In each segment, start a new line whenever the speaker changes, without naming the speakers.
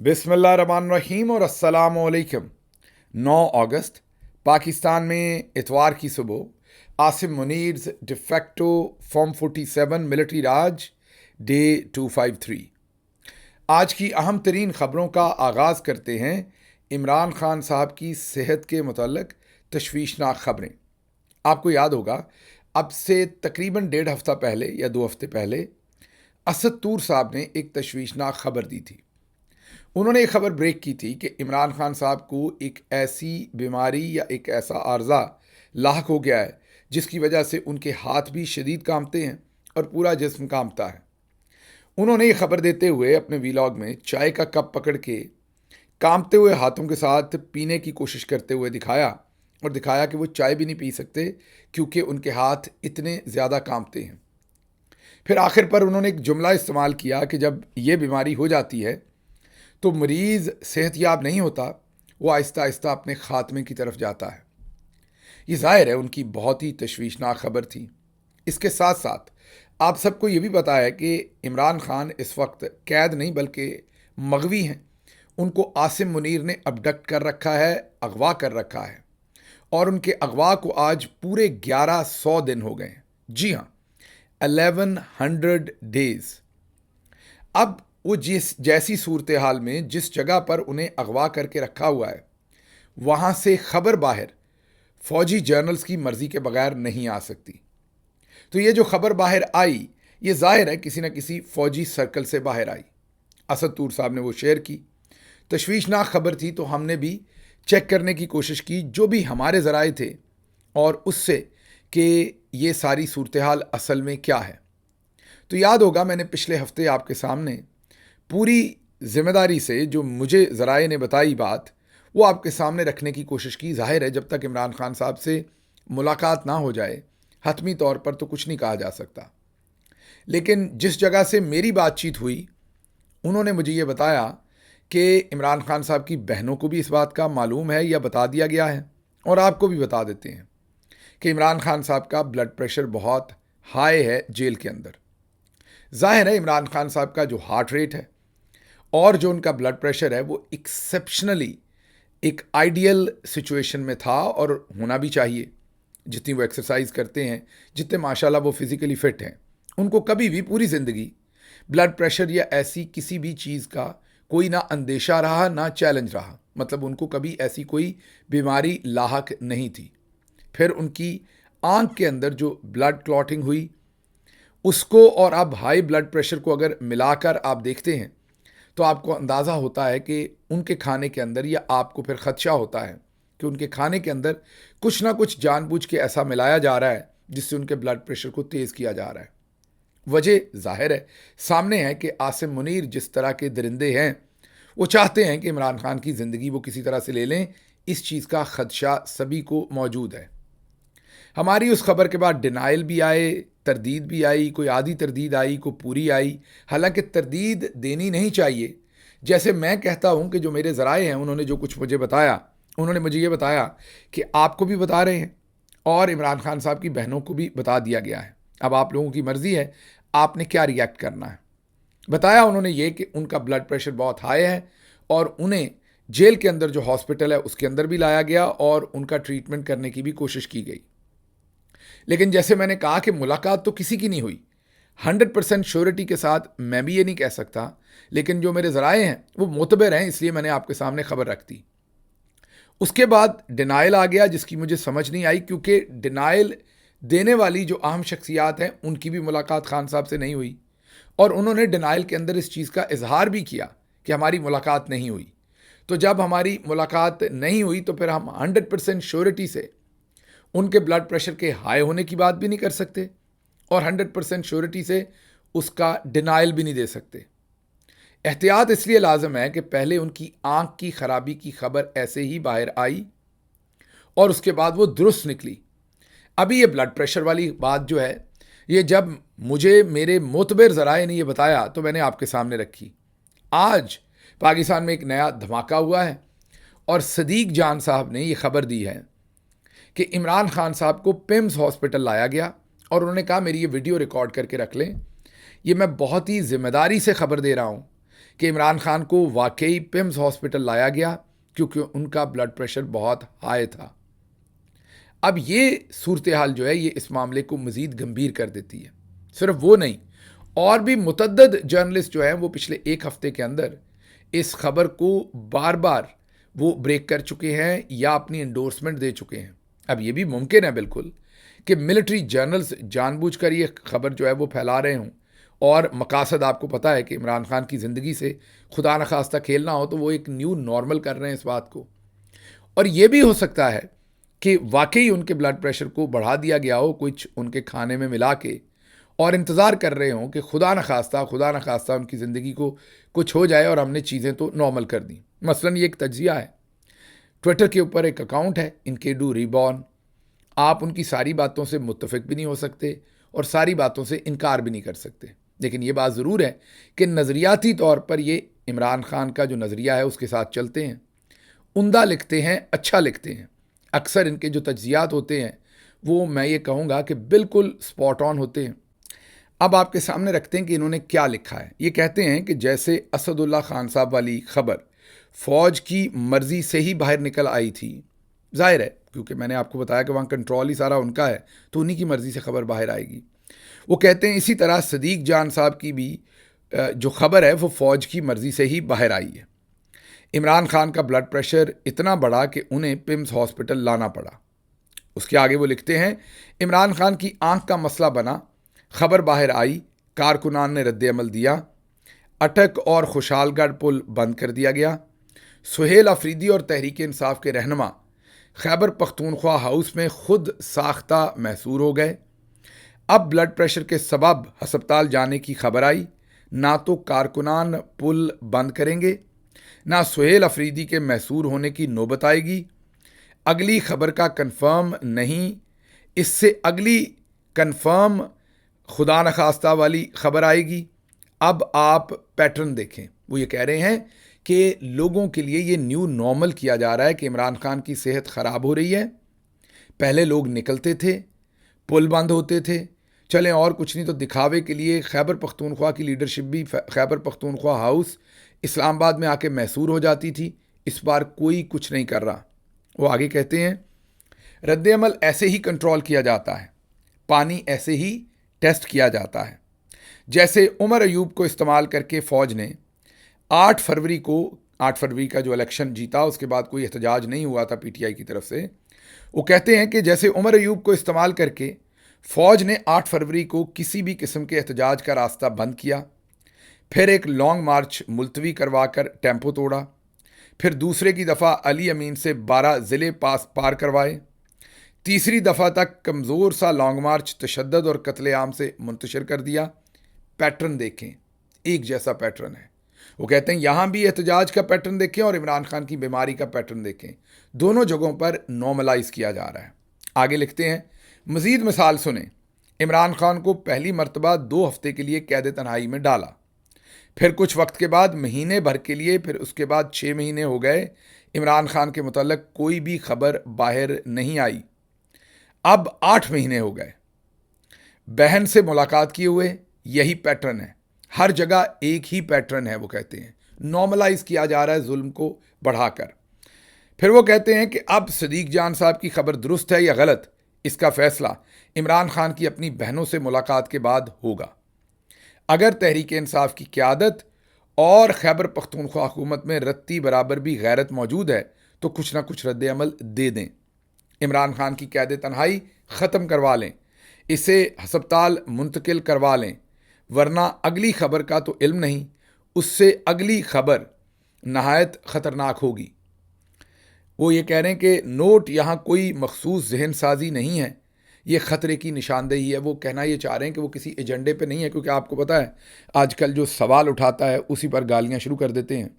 बिस्मिल्लाहिर्रहमानिर्रहीम और अस्सलामुअलैकुम। 9 अगस्त पाकिस्तान में इतवार की सुबह आसिम मुनीर्स डिफेक्टो फॉर्म 47 मिलिट्री राज डे 253। आज की अहम तरीन ख़बरों का आगाज़ करते हैं इमरान खान साहब की सेहत के मुतल्लिक तशवीशनाक ख़बरें। आपको याद होगा, अब से तकरीबन 1.5 हफ़्ता पहले या 2 हफ़्ते पहले असद तूर साहब ने एक तशवीशनाक ख़बर दी थी। उन्होंने एक ख़बर ब्रेक की थी कि इमरान खान साहब को एक ऐसी बीमारी या एक ऐसा आर्जा लाहक हो गया है जिसकी वजह से उनके हाथ भी शदीद कांपते हैं और पूरा जिस्म कांपता है। उन्होंने ये खबर देते हुए अपने वीलॉग में चाय का कप पकड़ के कांपते हुए हाथों के साथ पीने की कोशिश करते हुए दिखाया कि वो चाय भी नहीं पी सकते क्योंकि उनके हाथ इतने ज़्यादा कांपते हैं। फिर आखिर पर उन्होंने एक जुमला इस्तेमाल किया कि जब ये बीमारी हो जाती है तो मरीज़ सेहतयाब नहीं होता, वो आहिस्ता आहिस्ता अपने ख़ात्मे की तरफ जाता है। ये ज़ाहिर है उनकी बहुत ही तशवीशनाक ख़बर थी। इसके साथ साथ आप सबको ये भी पता है कि इमरान खान इस वक्त कैद नहीं बल्कि मगवी हैं। उनको आसिम मुनीर ने अबडक्ट कर रखा है, अगवा कर रखा है, और उनके अगवा को आज पूरे 1100 दिन हो गए हैं। जी हाँ, 1100 डेज़। अब वो जैसी सूरत हाल में जिस जगह पर उन्हें अगवा करके रखा हुआ है वहाँ से खबर बाहर फौजी जर्नल्स की मर्ज़ी के बगैर नहीं आ सकती। तो ये जो खबर बाहर आई, ये ज़ाहिर है किसी न किसी फ़ौजी सर्कल से बाहर आई। असद तूर साहब ने वो शेयर की। तशवीशनाक खबर थी तो हमने भी चेक करने की कोशिश की जो भी हमारे ज़राए थे और उससे कि ये सारी सूरत हाल असल में क्या है। तो याद होगा मैंने पिछले हफ्ते आपके सामने पूरी जिम्मेदारी से जो मुझे ज़राए ने बताई बात वो आपके सामने रखने की कोशिश की। जाहिर है जब तक इमरान खान साहब से मुलाकात ना हो जाए हतमी तौर पर तो कुछ नहीं कहा जा सकता। लेकिन जिस जगह से मेरी बातचीत हुई उन्होंने मुझे ये बताया कि इमरान खान साहब की बहनों को भी इस बात का मालूम है या बता दिया गया है, और आपको भी बता देते हैं कि इमरान खान साहब का ब्लड प्रेशर बहुत हाई है जेल के अंदर। जाहिर है इमरान खान साहब का जो हार्ट रेट है और जो उनका ब्लड प्रेशर है वो एक्सेप्शनली एक आइडियल सिचुएशन में था और होना भी चाहिए। जितनी वो एक्सरसाइज करते हैं, जितने माशाल्लाह वो फिज़िकली फ़िट हैं, उनको कभी भी पूरी ज़िंदगी ब्लड प्रेशर या ऐसी किसी भी चीज़ का कोई ना अंदेशा रहा ना चैलेंज रहा। मतलब उनको कभी ऐसी कोई बीमारी लाहक नहीं थी। फिर उनकी आँख के अंदर जो ब्लड क्लॉटिंग हुई उसको और अब हाई ब्लड प्रेशर को अगर मिलाकर आप देखते हैं तो आपको अंदाज़ा होता है कि उनके खाने के अंदर, या आपको फिर खदशा होता है कि उनके खाने के अंदर कुछ ना कुछ जानबूझ के ऐसा मिलाया जा रहा है जिससे उनके ब्लड प्रेशर को तेज़ किया जा रहा है। वजह ज़ाहिर है सामने है कि आसिम मुनीर जिस तरह के दरिंदे हैं वो चाहते हैं कि इमरान खान की ज़िंदगी वो किसी तरह से ले लें। इस चीज़ का खदशा सभी को मौजूद है। हमारी उस खबर के बाद डिनाइल भी आए, तरदीद भी आई, कोई आधी तरदीद आई, कोई पूरी आई। हालांकि तरदीद देनी नहीं चाहिए। जैसे मैं कहता हूं कि जो मेरे ज़राए हैं उन्होंने जो कुछ मुझे बताया, उन्होंने मुझे ये बताया कि आपको भी बता रहे हैं और इमरान खान साहब की बहनों को भी बता दिया गया है। अब आप लोगों की मर्ज़ी है आपने क्या रिएक्ट करना है। बताया उन्होंने ये कि उनका ब्लड प्रेशर बहुत हाई है और उन्हें जेल के अंदर जो हॉस्पिटल है उसके अंदर भी लाया गया और उनका ट्रीटमेंट करने की भी कोशिश की गई। लेकिन जैसे मैंने कहा कि मुलाकात तो किसी की नहीं हुई। 100% श्योरिटी के साथ मैं भी ये नहीं कह सकता, लेकिन जो मेरे ज़राए हैं वो मोतबर हैं, इसलिए मैंने आपके सामने खबर रख दी। उसके बाद डिनाइल आ गया जिसकी मुझे समझ नहीं आई, क्योंकि डिनाइल देने वाली जो अहम शख्सियात हैं उनकी भी मुलाकात खान साहब से नहीं हुई और उन्होंने डिनाइल के अंदर इस चीज़ का इजहार भी किया कि हमारी मुलाकात नहीं हुई। तो जब हमारी मुलाकात नहीं हुई तो फिर हम 100% श्योरिटी से उनके ब्लड प्रेशर के हाई होने की बात भी नहीं कर सकते और 100% श्योरिटी से उसका डिनाइल भी नहीं दे सकते। एहतियात इसलिए लाजम है कि पहले उनकी आँख की ख़राबी की खबर ऐसे ही बाहर आई और उसके बाद वो दुरुस्त निकली। अभी ये ब्लड प्रेशर वाली बात जो है, ये जब मुझे मेरे मोतबर ज़राए ने ये बताया तो मैंने आपके सामने रखी। आज पाकिस्तान में एक नया धमाका हुआ है और सदीक जान साहब ने ये खबर दी है कि इमरान खान साहब को पिम्स हॉस्पिटल लाया गया और उन्होंने कहा मेरी ये वीडियो रिकॉर्ड करके रख लें। ये मैं बहुत ही ज़िम्मेदारी से ख़बर दे रहा हूँ कि इमरान खान को वाकई पिम्स हॉस्पिटल लाया गया क्योंकि उनका ब्लड प्रेशर बहुत हाई था। अब ये सूरत हाल जो है ये इस मामले को मज़ीद गंभीर कर देती है। सिर्फ वो नहीं, और भी मुतअद्दिद जर्नलिस्ट जो हैं वो पिछले एक हफ्ते के अंदर इस खबर को बार बार वो ब्रेक कर चुके हैं या अपनी इंडोर्समेंट दे चुके हैं। अब ये भी मुमकिन है बिल्कुल कि मिलिट्री जर्नल्स जानबूझकर ये खबर जो है वो फैला रहे हों, और मकासद आपको पता है कि इमरान खान की ज़िंदगी से खुदा न खास्ता खेलना हो, तो वो एक न्यू नॉर्मल कर रहे हैं इस बात को। और ये भी हो सकता है कि वाकई उनके ब्लड प्रेशर को बढ़ा दिया गया हो कुछ उनके खाने में मिला के, और इंतज़ार कर रहे हों कि खुदा न खास्ता उनकी ज़िंदगी को कुछ हो जाए और हमने चीज़ें तो नॉर्मल कर दी। मसलन ये एक तज्जिया है, ट्विटर के ऊपर एक अकाउंट है इनकेडू रीबॉर्न। आप उनकी सारी बातों से मुत्तफिक भी नहीं हो सकते और सारी बातों से इनकार भी नहीं कर सकते, लेकिन ये बात ज़रूर है कि नज़रियाती तौर पर ये इमरान खान का जो नज़रिया है उसके साथ चलते हैं, उम्दा लिखते हैं, अच्छा लिखते हैं। अक्सर इनके जो तज्जियात होते हैं वो मैं ये कहूँगा कि बिल्कुल स्पॉट ऑन होते हैं। अब आपके सामने रखते हैं कि इन्होंने क्या लिखा है। ये कहते हैं कि जैसे असदुल्ला खान साहब वाली खबर फ़ौज की मर्ज़ी से ही बाहर निकल आई थी, जाहिर है क्योंकि मैंने आपको बताया कि वहाँ कंट्रोल ही सारा उनका है, तो उन्हीं की मर्ज़ी से खबर बाहर आएगी। वो कहते हैं इसी तरह सदीक जान साहब की भी जो खबर है वो फ़ौज की मर्ज़ी से ही बाहर आई है। इमरान खान का ब्लड प्रेशर इतना बढ़ा कि उन्हें पिम्स हॉस्पिटल लाना पड़ा। उसके आगे वो लिखते हैं इमरान खान की आंख का मसला बना, खबर बाहर आई, कारकुनान ने रद्द अमल दिया, अटक और खुशालगढ़ पुल बंद कर दिया गया। सुहेल अफरीदी और तहरीक इंसाफ के रहनुमा खैबर पख्तूनख्वा हाउस में खुद साख्ता महसूर हो गए। अब ब्लड प्रेशर के सबब हस्पताल जाने की खबर आई, ना तो कारकुनान पुल बंद करेंगे, ना सुहेल अफरीदी के महसूर होने की नौबत आएगी। अगली खबर का कंफर्म नहीं, इससे अगली कंफर्म खुदा न खास्ता वाली खबर आएगी। अब आप पैटर्न देखें। वो ये कह रहे हैं कि लोगों के लिए ये न्यू नॉर्मल किया जा रहा है कि इमरान खान की सेहत ख़राब हो रही है। पहले लोग निकलते थे, पुल बंद होते थे, चलें और कुछ नहीं तो दिखावे के लिए खैबर पख्तूनख्वा की लीडरशिप भी खैबर पख्तूनख्वा हाउस इस्लामाबाद में आके महसूर हो जाती थी। इस बार कोई कुछ नहीं कर रहा। वो आगे कहते हैं रद्द अमल ऐसे ही कंट्रोल किया जाता है, पानी ऐसे ही टेस्ट किया जाता है। जैसे उमर अयूब को इस्तेमाल करके फ़ौज ने 8 फरवरी का जो इलेक्शन जीता, उसके बाद कोई एहतजाज नहीं हुआ था पीटीआई की तरफ से। वो कहते हैं कि जैसे उमर अयूब को इस्तेमाल करके फ़ौज ने 8 फरवरी को किसी भी किस्म के एहतजाज का रास्ता बंद किया, फिर एक लॉन्ग मार्च मुलतवी करवा कर टेम्पो तोड़ा, फिर दूसरे की दफ़ा अली अमीन से 12 ज़िले पार करवाए, तीसरी दफ़ा तक कमज़ोर सा लॉन्ग मार्च तशद्दुद और कत्लेआम से मुंतशिर कर दिया। पैटर्न देखें, एक जैसा पैटर्न है। वो कहते हैं यहाँ भी एहतजाज का पैटर्न देखें और इमरान खान की बीमारी का पैटर्न देखें, दोनों जगहों पर नॉर्मलाइज किया जा रहा है। आगे लिखते हैं मज़ीद मिसाल सुने, इमरान खान को पहली मरतबा 2 हफ्ते के लिए कैद तन्हाई में डाला, फिर कुछ वक्त के बाद महीने भर के लिए, फिर उसके बाद 6 महीने हो गए, इमरान खान के मुतल्लिक कोई भी खबर बाहर नहीं आई। अब 8 महीने हो गए, बहन से मुलाकात किए हुए, यही पैटर्न है। हर जगह एक ही पैटर्न है। वो कहते हैं नॉर्मलाइज किया जा रहा है जुल्म को बढ़ाकर। फिर वो कहते हैं कि अब सदीक जान साहब की खबर दुरुस्त है या गलत, इसका फैसला इमरान खान की अपनी बहनों से मुलाकात के बाद होगा। अगर तहरीक इंसाफ की क़यादत और खैबर पख्तूनख्वा हुकूमत में रत्ती बराबर भी गैरत मौजूद है तो कुछ ना कुछ रद्द अमल दे दें, इमरान खान की कैद तन्हाई ख़त्म करवा लें, इसे हस्पताल मुंतकिल करवा लें, वरना अगली खबर का तो इल्म नहीं, उससे अगली खबर नहायत ख़तरनाक होगी। वो ये कह रहे हैं कि नोट यहाँ कोई मखसूस जहन साजी नहीं है, ये ख़तरे की निशानदेही है। वो कहना ये चाह रहे हैं कि वो किसी एजेंडे पे नहीं है, क्योंकि आपको पता है आजकल जो सवाल उठाता है उसी पर गालियाँ शुरू कर देते हैं।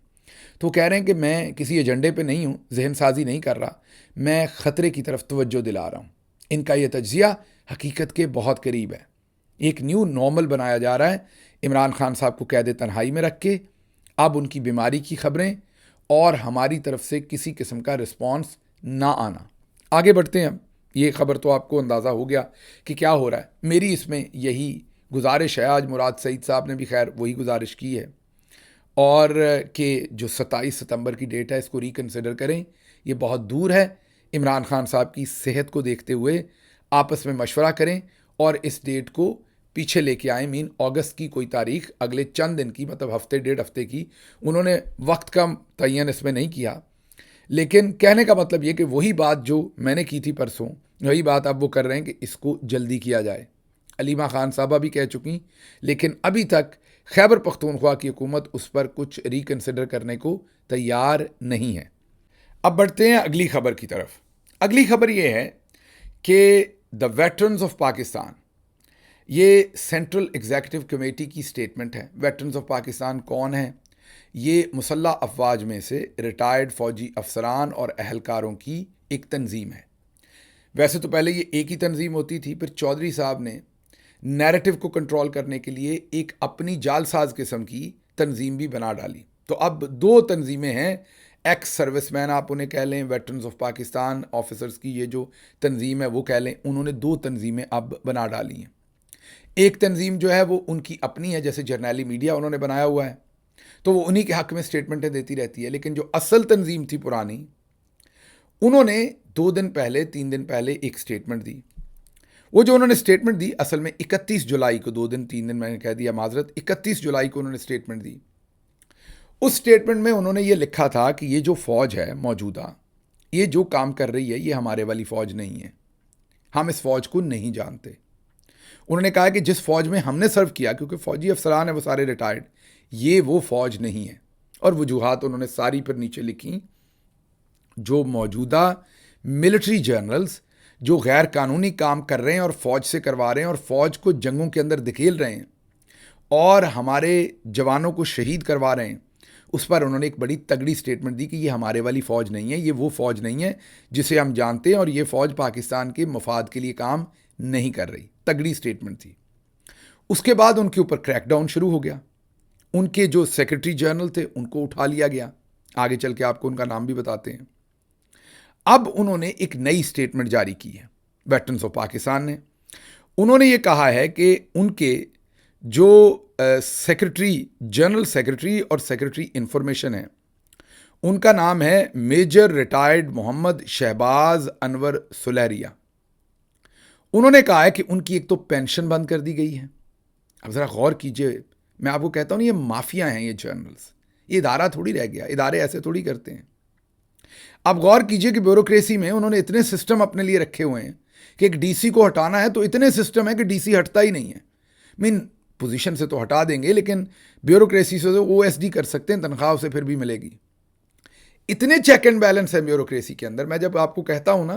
तो कह रहे हैं कि मैं किसी एजेंडे पे नहीं हूँ, जहन साजी नहीं कर रहा, मैं ख़तरे की तरफ तवज्जो दिला रहा हूँ। इनका ये तज्ज़िया हकीकत के बहुत करीब है। एक न्यू नॉर्मल बनाया जा रहा है इमरान खान साहब को कैद तन्हाई में रख के। अब उनकी बीमारी की खबरें और हमारी तरफ से किसी किस्म का रिस्पॉन्स ना आना। आगे बढ़ते हैं। अब ये खबर तो आपको अंदाज़ा हो गया कि क्या हो रहा है। मेरी इसमें यही गुजारिश है, आज मुराद सईद साहब ने भी खैर वही गुजारिश की है, और कि जो 27 सितंबर की डेट है इसको रिकन्सिडर करें, ये बहुत दूर है। इमरान खान साहब की सेहत को देखते हुए आपस में मशवरा करें और इस डेट को पीछे लेके आए। मीन अगस्त की कोई तारीख, अगले चंद दिन की, मतलब हफ्ते डेढ़ हफ्ते की। उन्होंने वक्त का तयन इसमें नहीं किया, लेकिन कहने का मतलब ये कि वही बात जो मैंने की थी परसों, वही बात अब वो कर रहे हैं कि इसको जल्दी किया जाए। अलीमा खान साहबा भी कह चुकी, लेकिन अभी तक खैबर पख्तूनख्वा की हुकूमत उस पर कुछ रिकन्सिडर करने को तैयार नहीं है। अब बढ़ते हैं अगली खबर की तरफ। अगली खबर ये है कि द वेटरन्स ऑफ पाकिस्तान, ये सेंट्रल एग्जीक्यूटिव कमेटी की स्टेटमेंट है। वेटरन्स ऑफ पाकिस्तान कौन है? ये मुसल्लह अफवाज में से रिटायर्ड फ़ौजी अफसरान और अहलकारों की एक तंजीम है। वैसे तो पहले ये एक ही तंजीम होती थी, फिर चौधरी साहब ने नैरेटिव को कंट्रोल करने के लिए एक अपनी जालसाज किस्म की तंजीम भी बना डाली। तो अब दो तंजीमें हैं, एक्स सर्विसमैन आप उन्हें कह लें, वेटरन्स ऑफ पाकिस्तान ऑफिसर्स की ये जो तंजीम है वो कह लें, उन्होंने दो तंजीमें अब बना डाली हैं। एक तंजीम जो है वो उनकी अपनी है, जैसे जर्नैली मीडिया उन्होंने बनाया हुआ है, तो वो उन्हीं के हक़ में स्टेटमेंटें देती रहती है। लेकिन जो असल तंजीम थी पुरानी, उन्होंने 2 दिन पहले 3 दिन पहले एक स्टेटमेंट दी। वो जो उन्होंने स्टेटमेंट दी असल में 31 जुलाई को, 2 दिन 3 दिन मैंने कह दिया माजरत, 31 जुलाई को उन्होंने स्टेटमेंट दी। उस स्टेटमेंट में उन्होंने ये लिखा था कि ये जो फ़ौज है मौजूदा, ये जो काम कर रही है, ये हमारे वाली फ़ौज नहीं है, हम इस फ़ौज को नहीं जानते। उन्होंने कहा कि जिस फ़ौज में हमने सर्व किया, क्योंकि फ़ौजी अफसरान है वो सारे रिटायर्ड, ये वो फ़ौज नहीं है। और वजूहात उन्होंने सारी पर नीचे लिखी। जो मौजूदा मिलिट्री जनरल्स जो गैर कानूनी काम कर रहे हैं और फ़ौज से करवा रहे हैं और फ़ौज को जंगों के अंदर धकेल रहे हैं और हमारे जवानों को शहीद करवा रहे हैं, उस पर उन्होंने एक बड़ी तगड़ी स्टेटमेंट दी कि ये हमारे वाली फ़ौज नहीं है, ये वो फ़ौज नहीं है जिसे हम जानते हैं, और ये फ़ौज पाकिस्तान के मफाद के लिए काम नहीं कर रही। तगड़ी स्टेटमेंट थी। उसके बाद उनके ऊपर क्रैकडाउन शुरू हो गया। उनके जो सेक्रेटरी जनरल थे उनको उठा लिया गया। आगे चल के आपको उनका नाम भी बताते हैं। अब उन्होंने एक नई स्टेटमेंट जारी की है वेटरन्स ऑफ पाकिस्तान ने। उन्होंने ये कहा है कि उनके जो सेक्रेटरी, जनरल सेक्रेटरी और सेक्रेटरी इंफॉर्मेशन है, उनका नाम है मेजर रिटायर्ड मोहम्मद शहबाज अनवर सुलहरिया। उन्होंने कहा है कि उनकी एक तो पेंशन बंद कर दी गई है। अब ज़रा गौर कीजिए, मैं आपको कहता हूँ ये माफिया हैं, ये जनरल्स, ये इदारा थोड़ी रह गया, इदारे ऐसे थोड़ी करते हैं। अब गौर कीजिए कि ब्यूरोक्रेसी में उन्होंने इतने सिस्टम अपने लिए रखे हुए हैं कि एक डीसी को हटाना है तो इतने सिस्टम है कि डीसी हटता ही नहीं है। मीन पोजीशन से तो हटा देंगे, लेकिन ब्यूरोक्रेसी से तो ओएसडी कर सकते हैं, तनख्वाह उसे फिर भी मिलेगी। इतने चेक एंड बैलेंस है ब्यूरोक्रेसी के अंदर। मैं जब आपको कहता हूं ना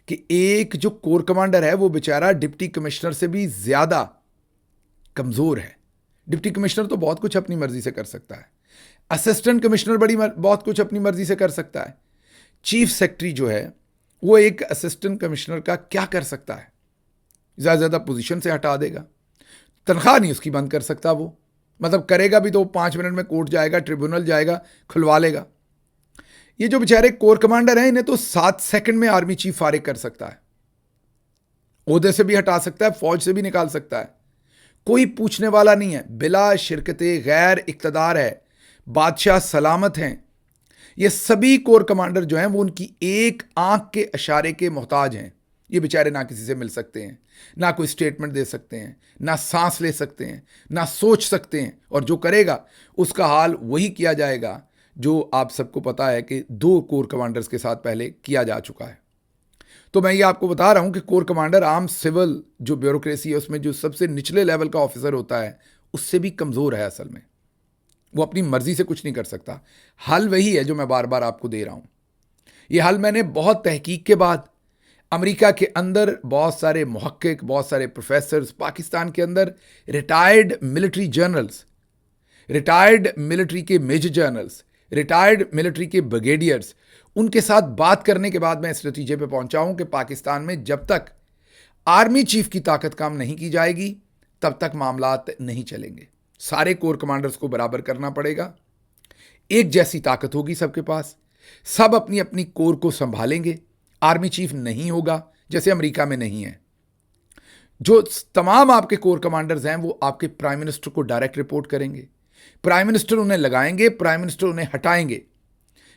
कि एक जो कोर कमांडर है वो बेचारा डिप्टी कमिश्नर से भी ज्यादा कमजोर है। डिप्टी कमिश्नर तो बहुत कुछ अपनी मर्जी से कर सकता है, असिस्टेंट कमिश्नर बहुत कुछ अपनी मर्जी से कर सकता है, चीफ सेक्रेटरी जो है वो एक असिस्टेंट कमिश्नर का क्या कर सकता है? ज़्यादा से ज़्यादा पोजीशन से हटा देगा, तनख्वाह नहीं उसकी बंद कर सकता वो। मतलब करेगा भी तो 5 मिनट में कोर्ट जाएगा, ट्रिब्यूनल जाएगा, खुलवा लेगा। ये जो बेचारे कोर कमांडर हैं, इन्हें तो 7 सेकंड में आर्मी चीफ फारिग कर सकता है, ओहदे से भी हटा सकता है, फौज से भी निकाल सकता है, कोई पूछने वाला नहीं है। बिला शिरकते गैर इक्तदार है, बादशाह सलामत हैं। ये सभी कोर कमांडर जो हैं वो उनकी एक आंख के इशारे के मोहताज हैं। ये बेचारे ना किसी से मिल सकते हैं, ना कोई स्टेटमेंट दे सकते हैं, ना सांस ले सकते हैं, ना सोच सकते हैं, और जो करेगा उसका हाल वही किया जाएगा जो आप सबको पता है कि 2 कोर कमांडर्स के साथ पहले किया जा चुका है। तो मैं ये आपको बता रहा हूं कि कोर कमांडर आम सिविल जो ब्यूरोक्रेसी है उसमें जो सबसे निचले लेवल का ऑफिसर होता है उससे भी कमज़ोर है। असल में वो अपनी मर्जी से कुछ नहीं कर सकता। हल वही है जो मैं बार बार आपको दे रहा हूं। ये हल मैंने बहुत तहकीक के बाद, अमेरिका के अंदर बहुत सारे मुहक्किक, बहुत सारे प्रोफेसर्स, पाकिस्तान के अंदर retired military generals, retired military के मेजर जनरल्स, रिटायर्ड मिलिट्री के ब्रिगेडियर्स, उनके साथ बात करने के बाद मैं इस नतीजे पे पहुंचा हूं कि पाकिस्तान में जब तक आर्मी चीफ की ताकत काम नहीं की जाएगी तब तक मामलात नहीं चलेंगे। सारे कोर कमांडर्स को बराबर करना पड़ेगा, एक जैसी ताकत होगी सबके पास, सब अपनी अपनी कोर को संभालेंगे। आर्मी चीफ नहीं होगा जैसे अमेरिका में नहीं है। जो तमाम आपके कोर कमांडर्स हैं वो आपके प्राइम मिनिस्टर को डायरेक्ट रिपोर्ट करेंगे। प्राइम मिनिस्टर उन्हें लगाएंगे, प्राइम मिनिस्टर उन्हें हटाएंगे,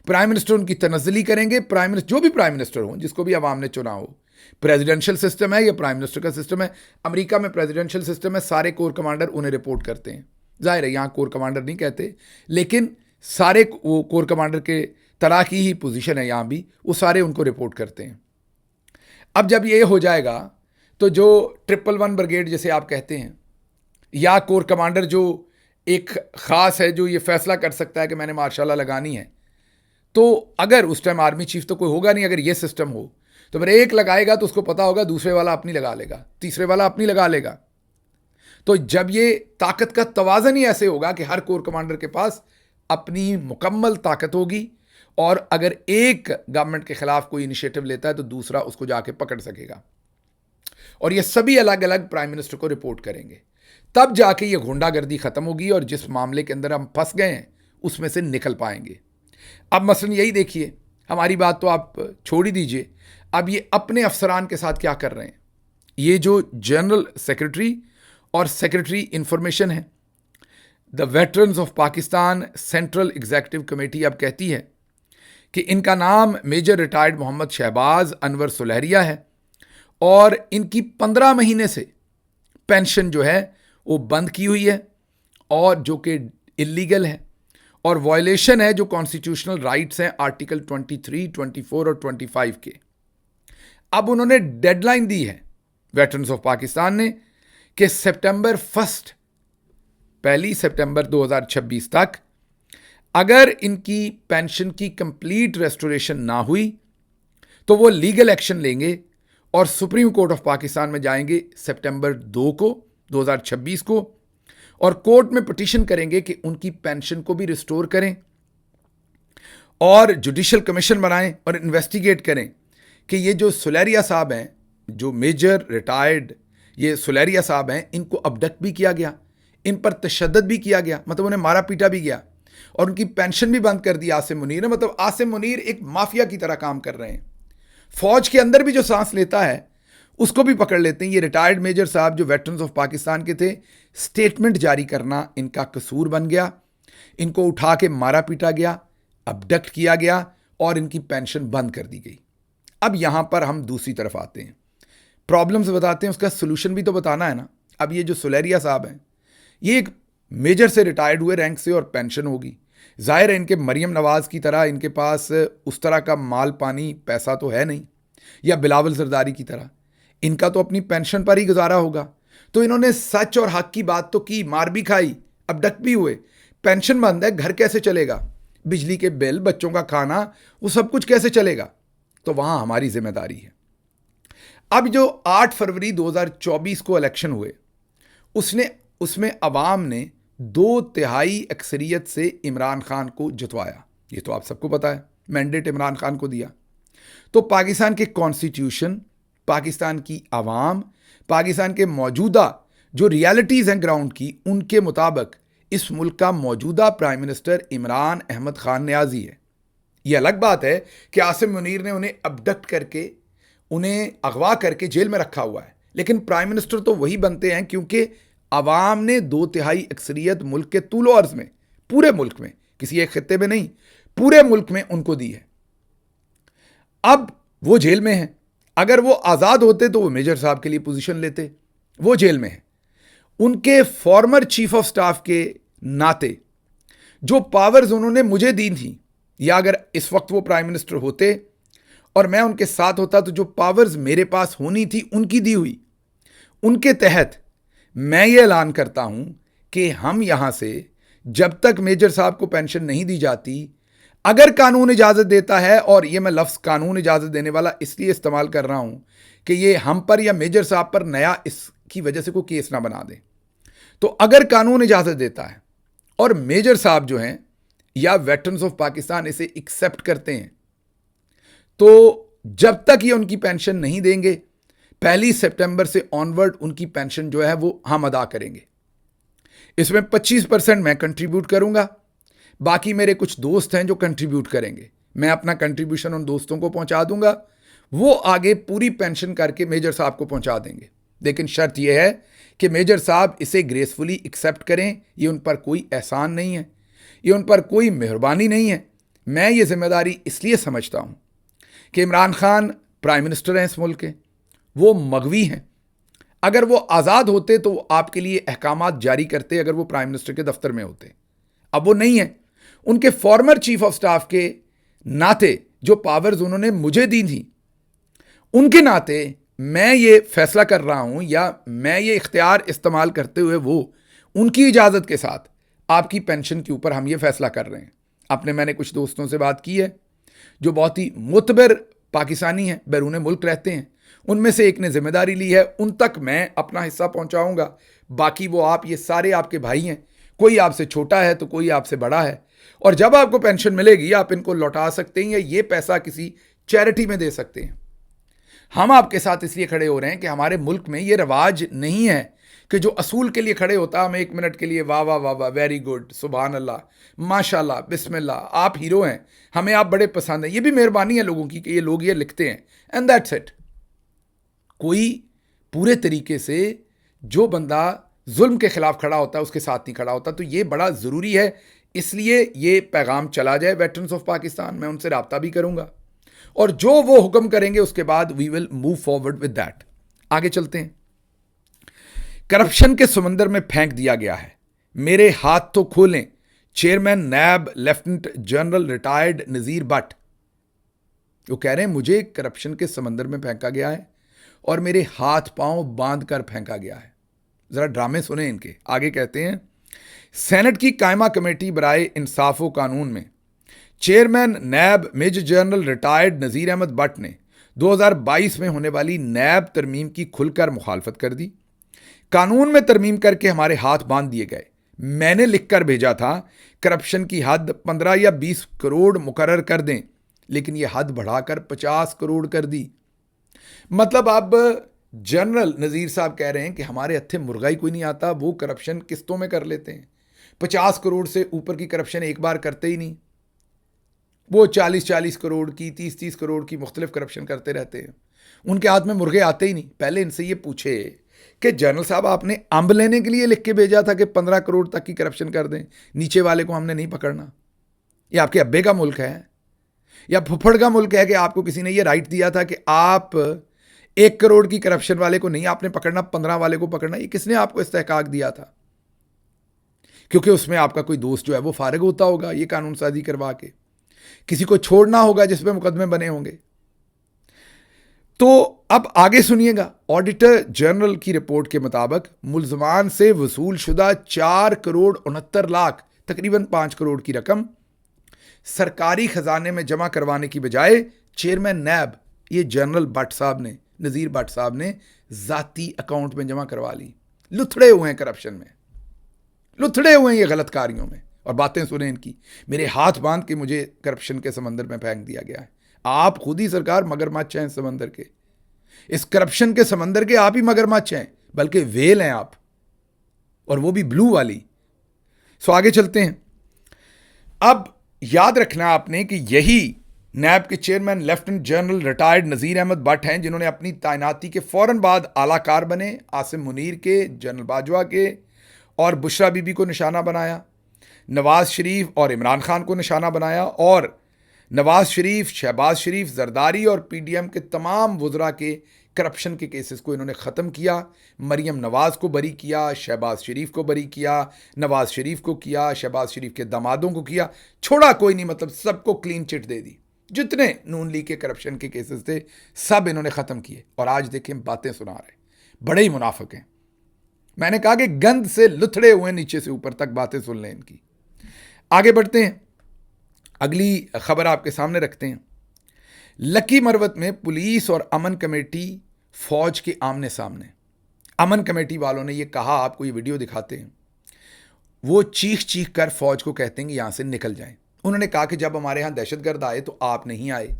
प्राइम मिनिस्टर उनकी तनज़्ज़ुली करेंगे। प्राइम मिनिस्टर, जो भी प्राइम मिनिस्टर हो, जिसको भी अवाम ने चुना हो, प्रेसिडेंशियल सिस्टम है या प्राइम मिनिस्टर का सिस्टम है। अमेरिका में प्रेसिडेंशियल सिस्टम है, सारे कोर कमांडर उन्हें रिपोर्ट करते हैं। जाहिर है यहाँ कोर कमांडर नहीं कहते, लेकिन सारे वो कोर कमांडर के तरह की ही पोजीशन है यहाँ भी, वो सारे उनको रिपोर्ट करते हैं। अब जब ये हो जाएगा तो जो 111 ब्रिगेड जैसे आप कहते हैं, या कोर कमांडर जो एक ख़ास है जो ये फैसला कर सकता है कि मैंने मार्शाला लगानी है, तो अगर उस टाइम आर्मी चीफ तो कोई होगा नहीं, अगर ये सिस्टम हो तो फिर एक लगाएगा तो उसको पता होगा दूसरे वाला अपनी लगा लेगा, तीसरे वाला अपनी लगा लेगा। तो जब ये ताकत का तवाज़न ही ऐसे होगा कि हर कोर कमांडर के पास अपनी मुकम्मल ताकत होगी, और अगर एक गवर्नमेंट के खिलाफ कोई इनिशिएटिव लेता है तो दूसरा उसको जाके पकड़ सकेगा, और ये सभी अलग अलग प्राइम मिनिस्टर को रिपोर्ट करेंगे। तब जाके ये गुंडागर्दी ख़त्म होगी और जिस मामले के अंदर हम फंस गए हैं उसमें से निकल पाएंगे। अब मसलन यही देखिए, हमारी बात तो आप छोड़ ही दीजिए, अब ये अपने अफसरान के साथ क्या कर रहे हैं। ये जो जनरल सेक्रेटरी और सेक्रेटरी इंफॉर्मेशन है, the veterans of Pakistan central executive committee अब कहती है कि इनका नाम मेजर रिटायर्ड मोहम्मद शहबाज अनवर सुलहरिया है, और इनकी 15 महीने से पेंशन जो है वो बंद की हुई है, और जो कि इलीगल है और वायलेशन है जो कॉन्स्टिट्यूशनल राइट्स हैं आर्टिकल 23, 24 और 25 के। अब उन्होंने डेडलाइन दी है वेटरन्स ऑफ पाकिस्तान ने कि सितंबर 1 सितंबर 2026 तक अगर इनकी पेंशन की कंप्लीट रेस्टोरेशन ना हुई तो वो लीगल एक्शन लेंगे और सुप्रीम कोर्ट ऑफ पाकिस्तान में जाएंगे सितंबर 2 को 2026 को, और कोर्ट में पिटीशन करेंगे कि उनकी पेंशन को भी रिस्टोर करें, और जुडिशल कमीशन बनाएं और इन्वेस्टिगेट करें कि ये जो सुलहरिया साहब हैं, जो मेजर रिटायर्ड ये सुलहरिया साहब हैं, इनको अबडक्ट भी किया गया, इन पर तशद्दुद भी किया गया, मतलब उन्हें मारा पीटा भी गया, और उनकी पेंशन भी बंद कर दी आसिम मुनीर ने। मतलब आसिम मुनीर एक माफिया की तरह काम कर रहे हैं। फौज के अंदर भी जो सांस लेता है उसको भी पकड़ लेते हैं। ये रिटायर्ड मेजर साहब जो वेटरन्स ऑफ पाकिस्तान के थे, स्टेटमेंट जारी करना इनका कसूर बन गया, इनको उठा के मारा पीटा गया, अबडक्ट किया गया और इनकी पेंशन बंद कर दी गई। अब यहाँ पर हम दूसरी तरफ आते हैं, प्रॉब्लम्स बताते हैं, उसका सोल्यूशन भी तो बताना है ना। अब ये जो सुलहरिया साहब हैं, ये एक मेजर से रिटायर्ड हुए रैंक से, और पेंशन होगी। ज़ाहिर है इनके मरियम नवाज़ की तरह इनके पास उस तरह का माल पानी पैसा तो है नहीं, या बिलावल जरदारी की तरह, इनका तो अपनी पेंशन पर ही गुजारा होगा। तो इन्होंने सच और हक की बात तो की, मार भी खाई, अबडक्ट भी हुए, पेंशन बंद है, घर कैसे चलेगा, बिजली के बिल, बच्चों का खाना, वो सब कुछ कैसे चलेगा। तो वहाँ हमारी जिम्मेदारी है। अब जो 8 फरवरी 2024 को इलेक्शन हुए, उसमें अवाम ने 2/3 अक्सरियत से इमरान खान को जितवाया। ये तो आप सबको पता है, मैंडेट इमरान खान को दिया। तो पाकिस्तान के कॉन्स्टिट्यूशन, पाकिस्तान की आवाम, पाकिस्तान के मौजूदा जो रियलिटीज़ हैं ग्राउंड की, उनके मुताबिक इस मुल्क का मौजूदा प्राइम मिनिस्टर इमरान अहमद खान न्याजी है। यह अलग बात है कि आसिम मुनीर ने उन्हें अबडक्ट करके, उन्हें अगवा करके जेल में रखा हुआ है, लेकिन प्राइम मिनिस्टर तो वही बनते हैं क्योंकि अवाम ने 2/3 अक्सरियत मुल्क के तूलो अर्ज में, पूरे मुल्क में, किसी एक खित्ते में नहीं, पूरे मुल्क में उनको दी है। अब वो जेल में हैं। अगर वो आज़ाद होते तो वो मेजर साहब के लिए पोजीशन लेते, वो जेल में हैं। उनके फॉर्मर चीफ ऑफ स्टाफ के नाते जो पावर्स उन्होंने मुझे दी थी, या अगर इस वक्त वो प्राइम मिनिस्टर होते और मैं उनके साथ होता, तो जो पावर्स मेरे पास होनी थी उनकी दी हुई, उनके तहत मैं ये ऐलान करता हूं कि हम यहां से जब तक मेजर साहब को पेंशन नहीं दी जाती, अगर कानून इजाज़त देता है, और ये मैं लफ्ज़ कानून इजाज़त देने वाला इसलिए इस्तेमाल कर रहा हूं कि ये हम पर या मेजर साहब पर नया इसकी वजह से कोई केस ना बना दे, तो अगर कानून इजाज़त देता है और मेजर साहब जो हैं या वेटरन्स ऑफ पाकिस्तान इसे एक्सेप्ट करते हैं, तो जब तक ये उनकी पेंशन नहीं देंगे, 1 सितंबर से ऑनवर्ड उनकी पेंशन जो है वो हम अदा करेंगे। इसमें 25% मैं कंट्रीब्यूट करूंगा, बाकी मेरे कुछ दोस्त हैं जो कंट्रीब्यूट करेंगे। मैं अपना कंट्रीब्यूशन उन दोस्तों को पहुंचा दूंगा, वो आगे पूरी पेंशन करके मेजर साहब को पहुंचा देंगे। लेकिन शर्त यह है कि मेजर साहब इसे ग्रेसफुली एक्सेप्ट करें। ये उन पर कोई एहसान नहीं है, ये उन पर कोई मेहरबानी नहीं है। मैं ये जिम्मेदारी इसलिए समझता हूँ कि इमरान खान प्राइम मिनिस्टर हैं इस मुल्क के, वो मगवी हैं। अगर वो आज़ाद होते तो वो आपके लिए अहकामात जारी करते अगर वो प्राइम मिनिस्टर के दफ्तर में होते। अब वो नहीं है। उनके फॉर्मर चीफ ऑफ स्टाफ के नाते जो पावर्स उन्होंने मुझे दी थी, उनके नाते मैं ये फैसला कर रहा हूं या मैं ये इख्तियार इस्तेमाल करते हुए वो उनकी इजाज़त के साथ आपकी पेंशन के ऊपर हम ये फैसला कर रहे हैं। मैंने कुछ दोस्तों से बात की है जो बहुत ही मुतबर पाकिस्तानी हैं, बैरून मुल्क रहते हैं। उनमें से एक ने जिम्मेदारी ली है, उन तक मैं अपना हिस्सा पहुंचाऊंगा। बाकी वो आप ये सारे आपके भाई हैं, कोई आपसे छोटा है तो कोई आपसे बड़ा है। और जब आपको पेंशन मिलेगी आप इनको लौटा सकते हैं या ये पैसा किसी चैरिटी में दे सकते हैं। हम आपके साथ इसलिए खड़े हो रहे हैं कि हमारे मुल्क में ये रवाज नहीं है कि जो असूल के लिए खड़े होता है हम 1 मिनट के लिए वाह वाह वाह वाह, वेरी गुड, सुभान अल्लाह, माशाल्लाह, बिस्मिल्लाह, आप हीरो हैं, हमें आप बड़े पसंद हैं। ये भी मेहरबानी है लोगों की कि ये लोग ये लिखते हैं, एंड दैट्स इट। कोई पूरे तरीके से जो बंदा जुल्म के खिलाफ खड़ा होता है उसके साथ नहीं खड़ा होता। तो ये बड़ा ज़रूरी है, इसलिए ये पैगाम चला जाए वेटरन्स ऑफ पाकिस्तान। मैं उनसे रब्ता भी करूँगा और जो वो हुक्म करेंगे उसके बाद we will move forward with that. आगे चलते हैं। करप्शन के समंदर में फेंक दिया गया है, मेरे हाथ तो खोलें। चेयरमैन नैब लेफ्टिनेंट जनरल रिटायर्ड नज़ीर भट्ट, वो कह रहे हैं मुझे करप्शन के समंदर में फेंका गया है और मेरे हाथ पांव बांध कर फेंका गया है। जरा ड्रामे सुने इनके। आगे कहते हैं, सेनेट की कायमा कमेटी बराए इंसाफ व कानून में चेयरमैन नैब मेजर जनरल रिटायर्ड नज़ीर अहमद भट्ट ने 2022 में होने वाली नैब तरमीम की खुलकर मुखालफत कर दी। कानून में तरमीम करके हमारे हाथ बांध दिए गए। मैंने लिखकर भेजा था करप्शन की हद 15 या 20 करोड़ मुकर्रर कर दें, लेकिन यह हद बढ़ाकर 50 करोड़ कर दी। मतलब अब जनरल नज़ीर साहब कह रहे हैं कि हमारे हत्थे मुर्गा ही कोई नहीं आता, वो करप्शन किस्तों में कर लेते हैं। 50 करोड़ से ऊपर की करप्शन एक बार करते ही नहीं, वो 40-40 करोड़ की, 30-30 करोड़ की मुख्तलिफ करप्शन करते रहते हैं। उनके हाथ में मुर्गे आते ही नहीं। पहले इनसे ये पूछे कि जनरल साहब आपने अंब लेने के लिए लिख के भेजा था कि 15 करोड़ तक की करप्शन कर दें, नीचे वाले को हमने नहीं पकड़ना। ये आपके अब्बे का मुल्क है या फुफड़ का मुल्क है कि आपको किसी ने ये राइट दिया था कि आप 1 करोड़ की करप्शन वाले को नहीं आपने पकड़ना, 15 वाले को पकड़ना? ये किसने आपको इस्तेहकाक दिया था? क्योंकि उसमें आपका कोई दोस्त जो है वो फारिग होता होगा ये कानून साजी करवा के, किसी को छोड़ना होगा जिसपे मुकदमे बने होंगे। तो अब आगे सुनिएगा। ऑडिटर जनरल की रिपोर्ट के मुताबिक मुल्जमान से वसूल शुदा 4 करोड़ 69 लाख, तकरीबन 5 करोड़ की रकम सरकारी खजाने में जमा करवाने की बजाय चेयरमैन नैब, ये जनरल भट्ट साहब ने, नज़ीर भट्ट साहब ने जाती अकाउंट में जमा करवा ली। लुथड़े हुए हैं करप्शन में, लुथड़े हुए हैं ये गलत कार्यों में। और बातें सुने इनकी, मेरे हाथ बांध के मुझे करप्शन के समंदर में फेंक दिया गया है। आप खुद ही सरकार मगरमच्छ हैं इस समंदर के, इस करप्शन के समंदर के आप ही मगरमच्छ हैं, बल्कि वेल हैं आप, और वो भी ब्लू वाली। सो आगे चलते हैं। अब याद रखना आपने कि यही नैब के चेयरमैन लेफ्टिनेंट जनरल रिटायर्ड नज़ीर अहमद भट्ट हैं जिन्होंने अपनी तैनाती के फौरन बाद आलाकार बने आसिम मुनीर के, जनरल बाजवा के और बुशरा बीबी को निशाना बनाया, नवाज शरीफ और इमरान खान को निशाना बनाया, और नवाज शरीफ, शहबाज शरीफ, जरदारी और पीडीएम के तमाम वुज़रा के करप्शन के केसेस को इन्होंने ख़त्म किया। मरियम नवाज़ को बरी किया, शहबाज शरीफ को बरी किया, नवाज शरीफ को किया, शहबाज शरीफ के दामादों को किया, छोड़ा कोई नहीं। मतलब सबको क्लीन चिट दे दी। जितने नून लीग के करप्शन के केसेस थे सब इन्होंने ख़त्म किए। और आज देखें बातें सुना रहे, बड़े ही मुनाफिक हैं। मैंने कहा कि गंद से लुथड़े हुए नीचे से ऊपर तक बातें सुन लें इनकी। आगे बढ़ते हैं, अगली खबर आपके सामने रखते हैं। लकी मरवत में पुलिस और अमन कमेटी फौज के आमने सामने। अमन कमेटी वालों ने ये कहा, आपको ये वीडियो दिखाते हैं, वो चीख चीख कर फौज को कहते हैं कि यहां से निकल जाएं। उन्होंने कहा कि जब हमारे यहां दहशतगर्द आए तो आप नहीं आए,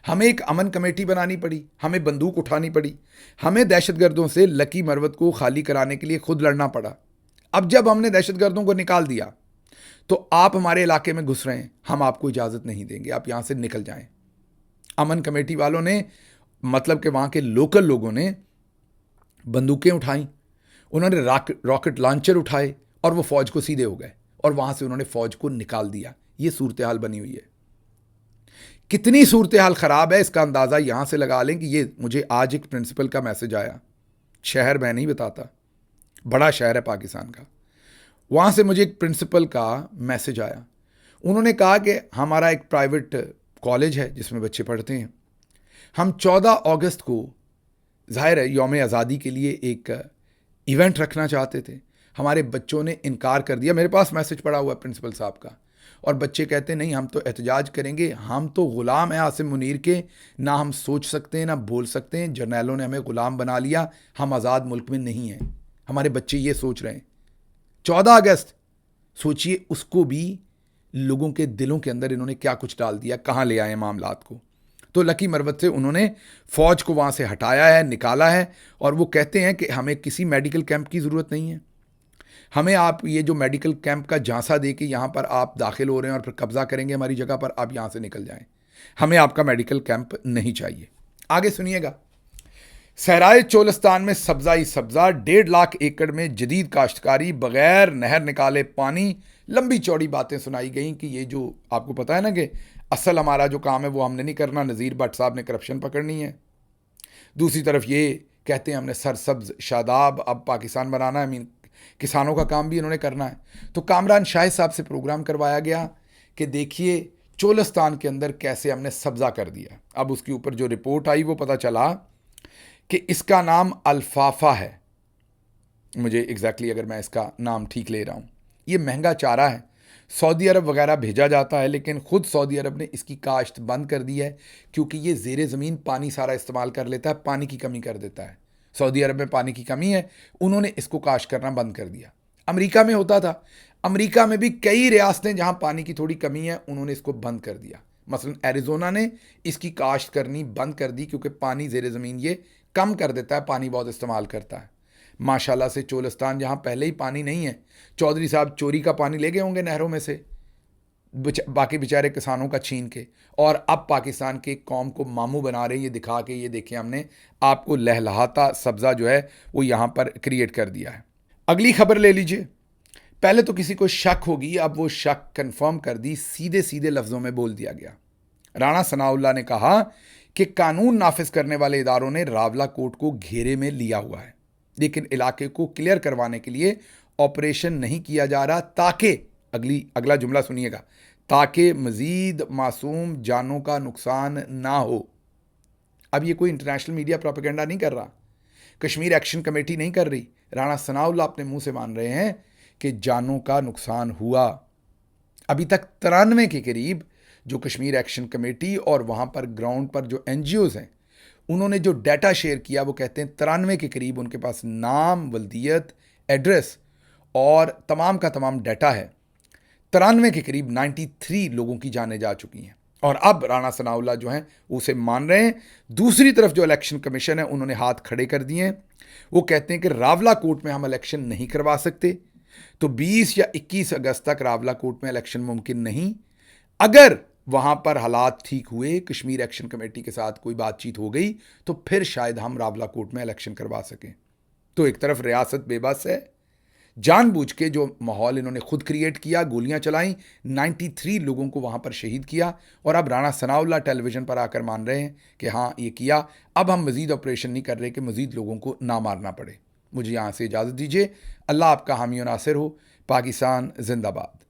हमें एक अमन कमेटी बनानी पड़ी, हमें बंदूक उठानी पड़ी, हमें दहशतगर्दों से लकी मरवत को खाली कराने के लिए खुद लड़ना पड़ा। अब जब हमने दहशतगर्दों को निकाल दिया तो आप हमारे इलाके में घुस रहे हैं, हम आपको इजाज़त नहीं देंगे, आप यहां से निकल जाएं। अमन कमेटी वालों ने, मतलब कि वहां के लोकल लोगों ने बंदूकें उठाई, उन्होंने रॉकेट लॉन्चर उठाए और वो फौज को सीधे हो गए और वहां से उन्होंने फौज को निकाल दिया। ये सूरत हाल बनी हुई है। कितनी सूरत हाल खराब है इसका अंदाजा यहां से लगा लें कि ये मुझे आज एक प्रिंसिपल का मैसेज आया, शहर मैं नहीं बताता, बड़ा शहर है पाकिस्तान का, वहां से मुझे एक प्रिंसिपल का मैसेज आया। उन्होंने कहा कि हमारा एक प्राइवेट कॉलेज है जिसमें बच्चे पढ़ते हैं, हम 14 अगस्त को जाहिर है यौम आज़ादी के लिए एक इवेंट रखना चाहते थे, हमारे बच्चों ने इनकार कर दिया। मेरे पास मैसेज पड़ा हुआ है प्रिंसिपल साहब का, और बच्चे कहते नहीं हम तो एहतजाज करेंगे, हम तो ग़ुलाम हैं आसिम मुनीर के, ना हम सोच सकते हैं ना बोल सकते हैं, जर्नैलों ने हमें ग़ुलाम बना लिया, हम आज़ाद मुल्क में नहीं हैं। हमारे बच्चे ये सोच रहे हैं। 14 अगस्त सोचिए, उसको भी लोगों के दिलों के अंदर इन्होंने क्या कुछ डाल दिया, कहाँ ले आए मामलात को। तो लकी मरवत से उन्होंने फ़ौज को वहाँ से हटाया है, निकाला है, और वो कहते हैं कि हमें किसी मेडिकल कैंप की ज़रूरत नहीं है, हमें आप ये जो मेडिकल कैंप का झांसा दे के यहाँ पर आप दाखिल हो रहे हैं और फिर कब्ज़ा करेंगे हमारी जगह पर, आप यहाँ से निकल जाएं, हमें आपका मेडिकल कैंप नहीं चाहिए। आगे सुनिएगा। सहराए चोलस्तान में सब्ज़ा ही सब्ज़ा, 1.5 लाख एकड़ में जदीद काश्तकारी, बगैर नहर निकाले पानी। लंबी चौड़ी बातें सुनाई गई कि ये जो आपको पता है ना कि असल हमारा जो काम है वो हमने नहीं करना, नज़ीर भट्ट साहब ने करप्शन पकड़नी है। दूसरी तरफ ये कहते हैं हमने सरसब्ज शादाब अब पाकिस्तान बनाना है, मीन किसानों का काम भी इन्होंने करना है। तो कामरान शाहिद साहब से प्रोग्राम करवाया गया कि देखिए चोलस्तान के अंदर कैसे हमने सब्ज़ा कर दिया। अब उसके ऊपर जो रिपोर्ट आई वो पता चला कि इसका नाम अल्फाफा है, मुझे एग्जैक्टली अगर मैं इसका नाम ठीक ले रहा हूँ। ये महंगा चारा है, सऊदी अरब वगैरह भेजा जाता है, लेकिन ख़ुद सऊदी अरब ने इसकी काश्त बंद कर दी है क्योंकि ये ज़ेरे ज़मीन पानी सारा इस्तेमाल कर लेता है, पानी की कमी कर देता है। सऊदी अरब में पानी की कमी है, उन्होंने इसको काश्त करना बंद कर दिया। अमेरिका में होता था, अमेरिका में भी कई रियासतें जहाँ पानी की थोड़ी कमी है उन्होंने इसको बंद कर दिया। मसलन एरिज़ोना ने इसकी काश्त करनी बंद कर दी क्योंकि पानी ज़ेरे ज़मीन ये कम कर देता है, पानी बहुत इस्तेमाल करता है। माशाल्लाह से चोलस्तान जहाँ पहले ही पानी नहीं है, चौधरी साहब चोरी का पानी ले गए होंगे नहरों में से, बाकी बेचारे किसानों का छीन के, और अब पाकिस्तान के कौम को मामू बना रहे हैं, ये दिखा के ये देखें हमने आपको लहलहाता सब्ज़ा जो है वो यहाँ पर क्रिएट कर दिया है। अगली खबर ले लीजिए। पहले तो किसी को शक होगी, अब वो शक कंफर्म कर दी, सीधे सीधे लफ्ज़ों में बोल दिया गया। राणा सनाउल्लाह ने कहा कि कानून नाफिज करने वाले इदारों ने रावला कोर्ट को घेरे में लिया हुआ है, लेकिन इलाके को क्लियर करवाने के लिए ऑपरेशन नहीं किया जा रहा ताकि, अगला जुमला सुनिएगा, ताकि मज़ीद मासूम जानों का नुकसान ना हो। अब ये कोई इंटरनेशनल मीडिया प्रोपेगेंडा नहीं कर रहा, कश्मीर एक्शन कमेटी नहीं कर रही, राणा सनाउल्लाह अपने मुंह से मान रहे हैं कि जानों का नुकसान हुआ। अभी तक 93 के करीब जो कश्मीर एक्शन कमेटी और वहाँ पर ग्राउंड पर जो NGOs हैं उन्होंने जो डाटा शेयर किया वो कहते हैं 93 के करीब उनके पास नाम, वल्दियत, एड्रेस और तमाम का तमाम डाटा है। 93 के करीब 93 लोगों की जानें जा चुकी हैं, और अब राणा सनाउल्लाह जो हैं उसे मान रहे हैं। दूसरी तरफ जो इलेक्शन कमीशन है उन्होंने हाथ खड़े कर दिए हैं, वो कहते हैं कि रावला कोर्ट में हम इलेक्शन नहीं करवा सकते, तो 20 या 21 अगस्त तक रावला कोर्ट में इलेक्शन मुमकिन नहीं। अगर वहाँ पर हालात ठीक हुए, कश्मीर एक्शन कमेटी के साथ कोई बातचीत हो गई, तो फिर शायद हम रावला कोर्ट में इलेक्शन करवा सकें। तो एक तरफ रियासत बेबस है, जानबूझ के जो माहौल इन्होंने खुद क्रिएट किया, गोलियां चलाई, 93 लोगों को वहाँ पर शहीद किया, और अब राणा सनाउल्लाह टेलीविज़न पर आकर मान रहे हैं कि हाँ ये किया, अब हम मज़ीद ऑपरेशन नहीं कर रहे कि मज़ीद लोगों को ना मारना पड़े। मुझे यहाँ से इजाज़त दीजिए। अल्लाह आपका हामी और नासिर हो। पाकिस्तान जिंदाबाद।